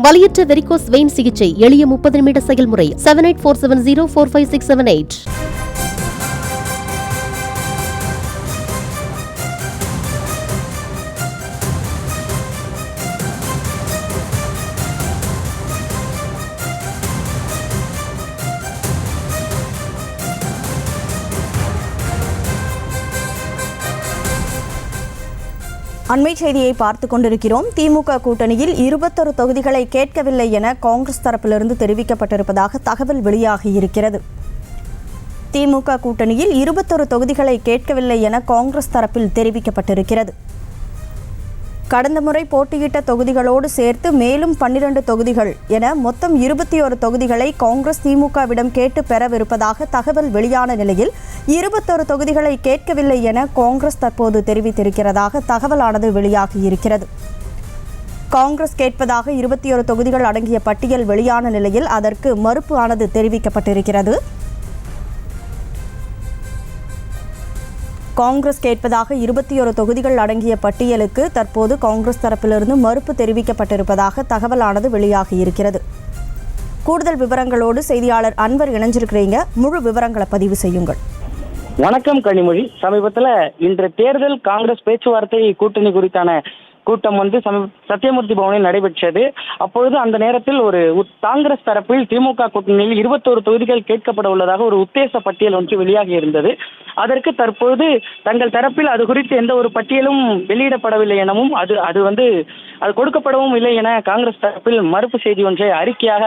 வலியற்ற varicose vein சிகிச்சை எளிய 30 நிமிட செயல்முறை 7847045678. அண்மை செய்தியை பார்த்துக் கொண்டிருக்கிறோம். திமுக கூட்டணியில் 21 தொகுதிகளை கேட்கவில்லை என காங்கிரஸ் தரப்பிலிருந்து தெரிவிக்கப்பட்டிருப்பதாக தகவல் வெளியாகியிருக்கிறது. திமுக கூட்டணியில் 21 தொகுதிகளை கேட்கவில்லை என காங்கிரஸ் தரப்பில் தெரிவிக்கப்பட்டிருக்கிறது. கடந்த முறை போட்டியிட்ட தொகுதிகளோடு சேர்த்து மேலும் 12 தொகுதிகள் என மொத்தம் 21 தொகுதிகளை காங்கிரஸ் திமுகவிடம் கேட்டு பெறவிருப்பதாக தகவல் வெளியான நிலையில் 21 தொகுதிகளை கேட்கவில்லை என காங்கிரஸ் தற்போது தெரிவித்திருக்கிறதாக தகவலானது வெளியாகியிருக்கிறது. காங்கிரஸ் கேட்பதாக 21 தொகுதிகள் அடங்கிய பட்டியல் வெளியான நிலையில் அதற்கு மறுப்பு ஆனது தெரிவிக்கப்பட்டிருக்கிறது. காங்கிரஸ் கேட்பதாக 21 தொகுதிகள் அடங்கிய பட்டியலுக்கு தற்போது காங்கிரஸ் தரப்பிலிருந்து மறுப்பு தெரிவிக்கப்பட்டிருப்பதாக தகவலானது வெளியாகியிருக்கிறது. கூடுதல் விவரங்களோடு செய்தியாளர் அன்வர் இணைஞ்சிருக்கிறீங்க. முழு விவரங்களை பதிவு செய்யுங்கள். வணக்கம் கனிமொழி. சமீபத்தில் இன்று தேர்தல் காங்கிரஸ் பேச்சுவார்த்தை கூட்டணி குறித்தான கூட்டம் சத்தியமூர்த்தி பவனில் நடைபெற்றது. அப்பொழுது அந்த நேரத்தில் ஒரு காங்கிரஸ் தரப்பில் திமுக கூட்டணியில் 21 தொகுதிகள் கேட்கப்பட உள்ளதாக ஒரு உத்தேச பட்டியல் ஒன்று வெளியாகி இருந்தது. அதற்கு தற்பொழுது தங்கள் தரப்பில் அது குறித்து எந்த ஒரு பட்டியலும் வெளியிடப்படவில்லை எனவும் அது கொடுக்கப்படவும் இல்லை என காங்கிரஸ் தரப்பில் மறுப்பு செய்தி ஒன்றை அறிக்கையாக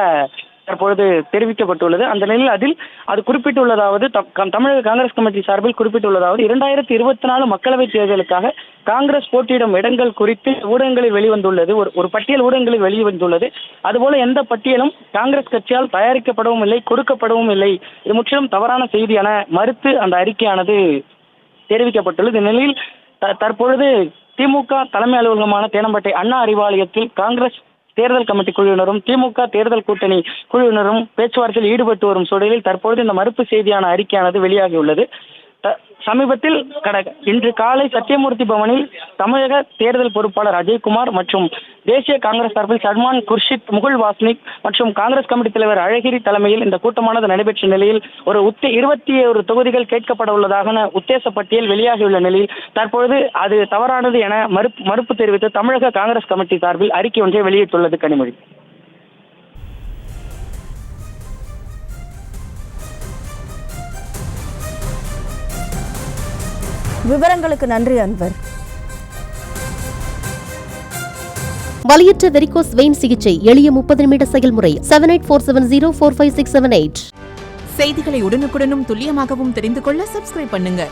தற்பொழுது தெரிவிக்கப்பட்டுள்ளது. அந்த நிலையில் அதில் அது குறிப்பிட்டுள்ளதாவது தமிழக காங்கிரஸ் கமிட்டி சார்பில் குறிப்பிட்டுள்ளதாவது 2024 மக்களவைத் தேர்தலுக்காக காங்கிரஸ் போட்டியிடும் இடங்கள் குறித்து ஊடகங்களில் வெளிவந்துள்ளது. ஒரு பட்டியல் ஊடகங்களில் வெளிவந்துள்ளது. அதுபோல எந்த பட்டியலும் காங்கிரஸ் கட்சியால் தயாரிக்கப்படவும் இல்லை, கொடுக்கப்படவும் இல்லை. இது முற்றிலும் தவறான செய்தி என மறுத்து அந்த அறிக்கையானது தெரிவிக்கப்பட்டுள்ளது. இந்நிலையில் தற்பொழுது திமுக தலைமை அலுவலகமான தேனம்பேட்டை அண்ணா அறிவாலயத்தில் காங்கிரஸ் தேர்தல் கமிட்டி குழுவினரும் திமுக தேர்தல் கூட்டணி குழுவினரும் பேச்சுவார்த்தையில் ஈடுபட்டு வரும் சூழலில் தற்பொழுது இந்த மறுப்பு செய்தியான அறிக்கையானது வெளியாகியுள்ளது. சமீபத்தில் இன்று காலை சத்தியமூர்த்தி பவனில் தமிழக தேர்தல் பொறுப்பாளர் அஜய்குமார் மற்றும் தேசிய காங்கிரஸ் சார்பில் சல்மான் குர்ஷித், முகுல் வாஸ்னிக் மற்றும் காங்கிரஸ் கமிட்டி தலைவர் அழகிரி தலைமையில் இந்த கூட்டமானது நடைபெற்ற நிலையில் ஒரு 21 தொகுதிகள் கேட்கப்பட உள்ளதாக உத்தேச பட்டியல் வெளியாகியுள்ள நிலையில் தற்பொழுது அது தவறானது என மறுப்பு தெரிவித்து தமிழக காங்கிரஸ் கமிட்டி சார்பில் அறிக்கை ஒன்றை வெளியிட்டுள்ளது. கனிமொழி. விவரங்களுக்கு நன்றி அன்வர். வலியற்ற வெரிகோஸ் வெயின் சிகிச்சை எளிய 30 நிமிட செயல்முறை 7847045678. செய்திகளை உடனுக்குடனும் துல்லியமாகவும் தெரிந்து கொள்ள சப்ஸ்கிரைப் பண்ணுங்க.